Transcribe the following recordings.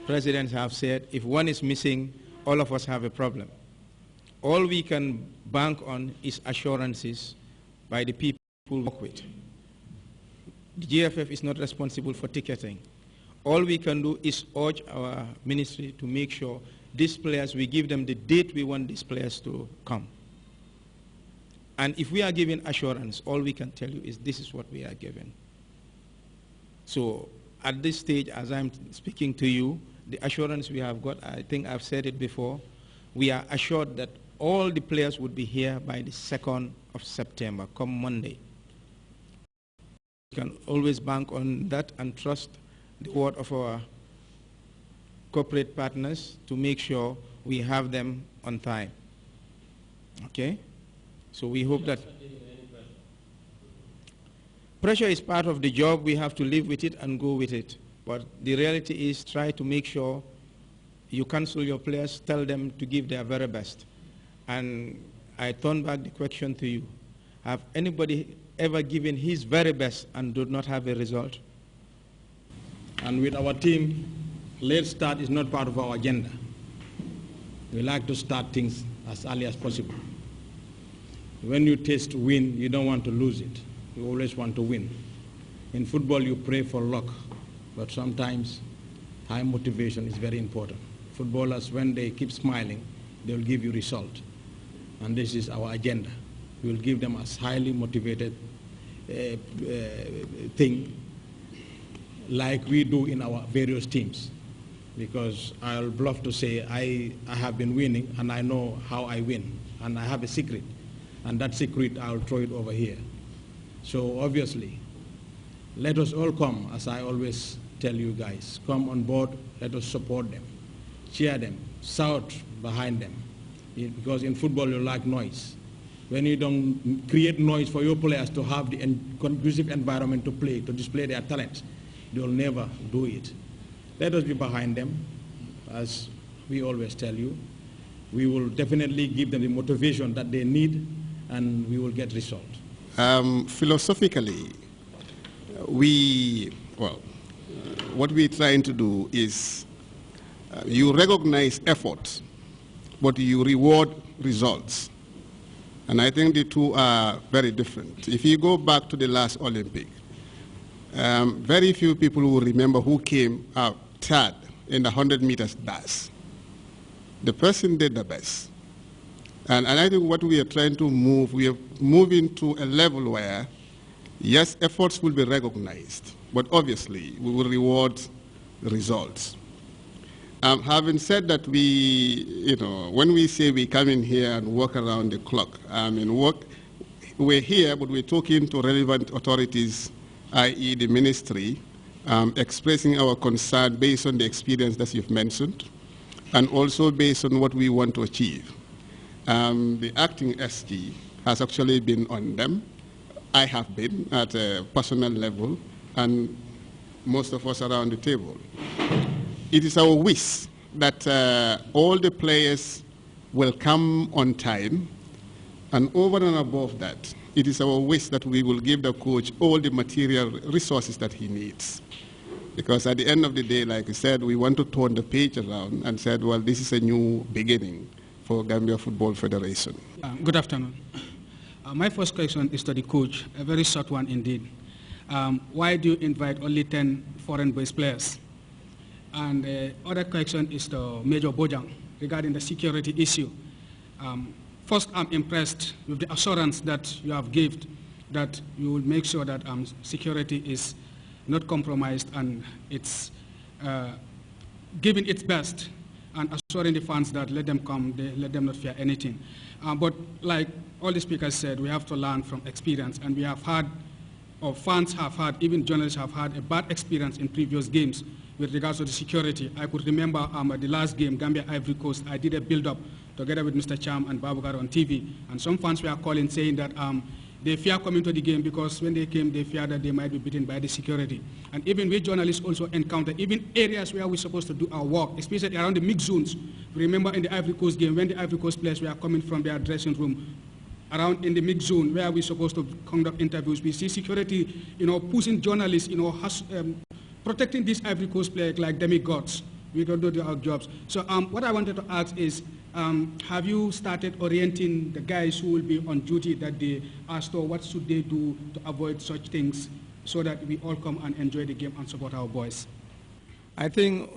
presidents have said, if one is missing, all of us have a problem. All we can bank on is assurances by the people we work with. The GFF is not responsible for ticketing. All we can do is urge our ministry to make sure these players, we give them the date we want these players to come. And if we are giving assurance, all we can tell you is this is what we are given. So at this stage, as I'm speaking to you, the assurance we have got, I think I've said it before, we are assured that all the players would be here by the 2nd of September, come Monday. We can always bank on that and trust the word of our corporate partners to make sure we have them on time. Okay? So we hope that pressure is part of the job. We have to live with it and go with it. But the reality is try to make sure you counsel your players, tell them to give their very best. And I turn back the question to you. Have anybody ever given his very best and did not have a result? And with our team, late start is not part of our agenda. We like to start things as early as possible. When you taste win, you don't want to lose it. You always want to win. In football, you pray for luck, but sometimes high motivation is very important. Footballers, when they keep smiling, they will give you result. And this is our agenda. We will give them as highly motivated thing like we do in our various teams. Because I'll bluff to say I have been winning and I know how I win. And I have a secret. And that secret, I'll throw it over here. So obviously, let us all come, as I always tell you guys, come on board, let us support them, cheer them, shout behind them. Because in football, you like noise. When you don't create noise for your players to have the conducive environment to play, to display their talents, they'll never do it. Let us be behind them, as we always tell you. We will definitely give them the motivation that they need, and we will get results. Philosophically, what we're trying to do is you recognize effort, but you reward results. And I think the two are very different. If you go back to the last Olympic, very few people will remember who came out third in the 100 meters dash. The person did the best. And I think what we are trying to move, we are moving to a level where, yes, efforts will be recognized, but obviously we will reward the results. Having said that, when we say we come in here and work around the clock, we're here, but we're talking to relevant authorities, i.e. the ministry, expressing our concern based on the experience that you've mentioned, and also based on what we want to achieve. The acting SG has actually been on them. I have been at a personal level, and most of us around the table. It is our wish that all the players will come on time, and over and above that, it is our wish that we will give the coach all the material resources that he needs. Because at the end of the day, like I said, we want to turn the page around and said, well, this is a new beginning for Gambia Football Federation. Good afternoon. My first question is to the coach, a very short one indeed. Why do you invite only 10 foreign-based players? And the other question is to Major Bojang regarding the security issue. First, I'm impressed with the assurance that you have given that you will make sure that security is not compromised and it's giving its best and assuring the fans that let them come, let them not fear anything. But like all the speakers said, we have to learn from experience, and we have had, or fans have had, even journalists have had a bad experience in previous games with regards to the security. I could remember at the last game, Gambia-Ivory Coast, I did a build-up together with Mr. Cham and Babukar on TV, and some fans were calling saying that they fear coming to the game because when they came, they fear that they might be beaten by the security. And even we journalists also encounter even areas where we're supposed to do our work, especially around the mixed zones. Remember in the Ivory Coast game, when the Ivory Coast players were coming from their dressing room, around in the mixed zone where we're supposed to conduct interviews, we see security, pushing journalists, protecting these Ivory Coast players like demigods. We can do our jobs. So what I wanted to ask is, have you started orienting the guys who will be on duty that day as to what should they do to avoid such things so that we all come and enjoy the game and support our boys? I think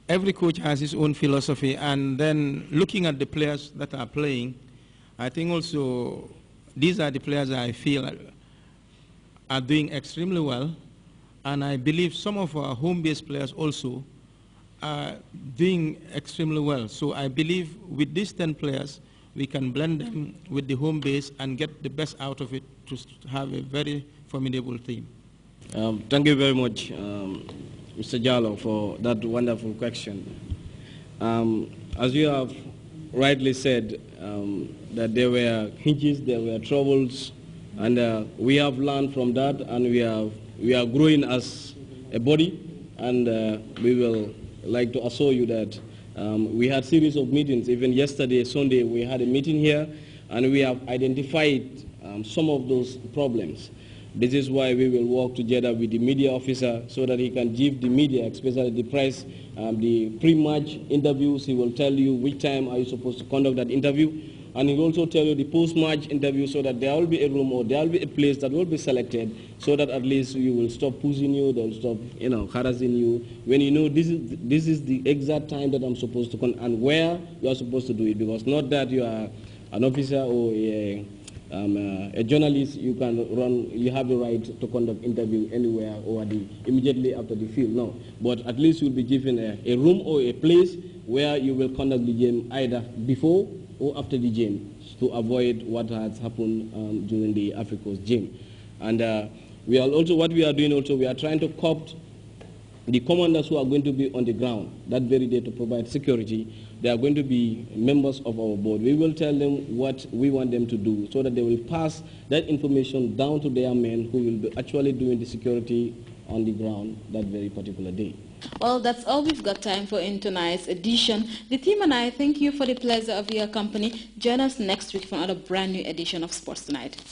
every coach has his own philosophy, and then looking at the players that are playing, I think also these are the players that I feel are doing extremely well, and I believe some of our home-based players also are doing extremely well. So I believe with these 10 players, we can blend them with the home base and get the best out of it to have a very formidable team. Thank you very much, Mr. Jallo, for that wonderful question. As you have rightly said, that there were hitches, there were troubles, and we have learned from that, and we are growing as a body, and we will like to assure you that we had a series of meetings. Even yesterday, Sunday, we had a meeting here, and we have identified some of those problems. This is why we will work together with the media officer so that he can give the media, especially the press, the pre-match interviews. He will tell you which time are you supposed to conduct that interview. And he will also tell you the post-match interview so that there will be a room or there will be a place that will be selected so that at least you will stop pushing you, they'll stop harassing you. When you know this is the exact time that I'm supposed to come and where you are supposed to do it, because not that you are an officer or a journalist, you have the right to conduct interview anywhere or immediately after the field. No, but at least you'll be given a room or a place where you will conduct the game either before or after the game to avoid what has happened during the Africa's game. And we are also, what we are doing also, we are trying to copt the commanders who are going to be on the ground that very day to provide security. They are going to be members of our board. We will tell them what we want them to do so that they will pass that information down to their men who will be actually doing the security on the ground that very particular day. Well, that's all we've got time for in tonight's edition. The team and I thank you for the pleasure of your company. Join us next week for another brand new edition of Sports Tonight.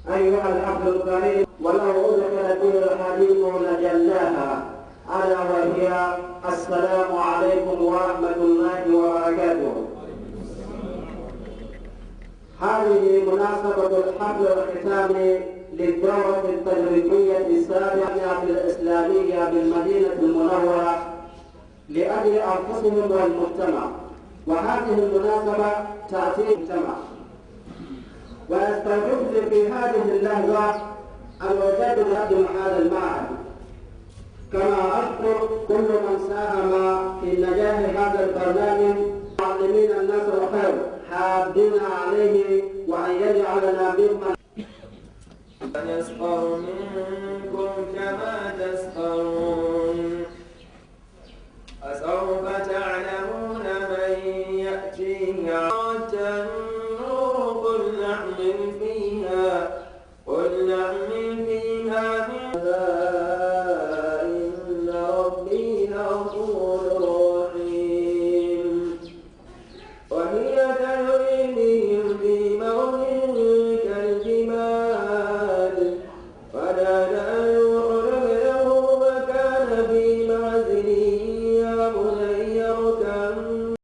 أيها الأخ الكريم، ولو ذكر به الحديث لجلاها، ألا وهي السلام عليكم ورحمة الله وبركاته. هذه مناسبة الحفل الختامي للدورة التدريبية السابعة الإسلامية بالمدينة المنورة لأجل أنفسهم والمجتمع، وهذه المناسبة تأتي المجتمع. ويستوجب في هذه اللحظة أن أجدد لكم هذا المعهد، كما أشكر كل من ساهم في نجاح هذا البرنامج، معلمين الناس الخير حابين عليه وأن يجعلنا ممن نسخر منكم كما تسخرون فسوف تعلمون من يأتيه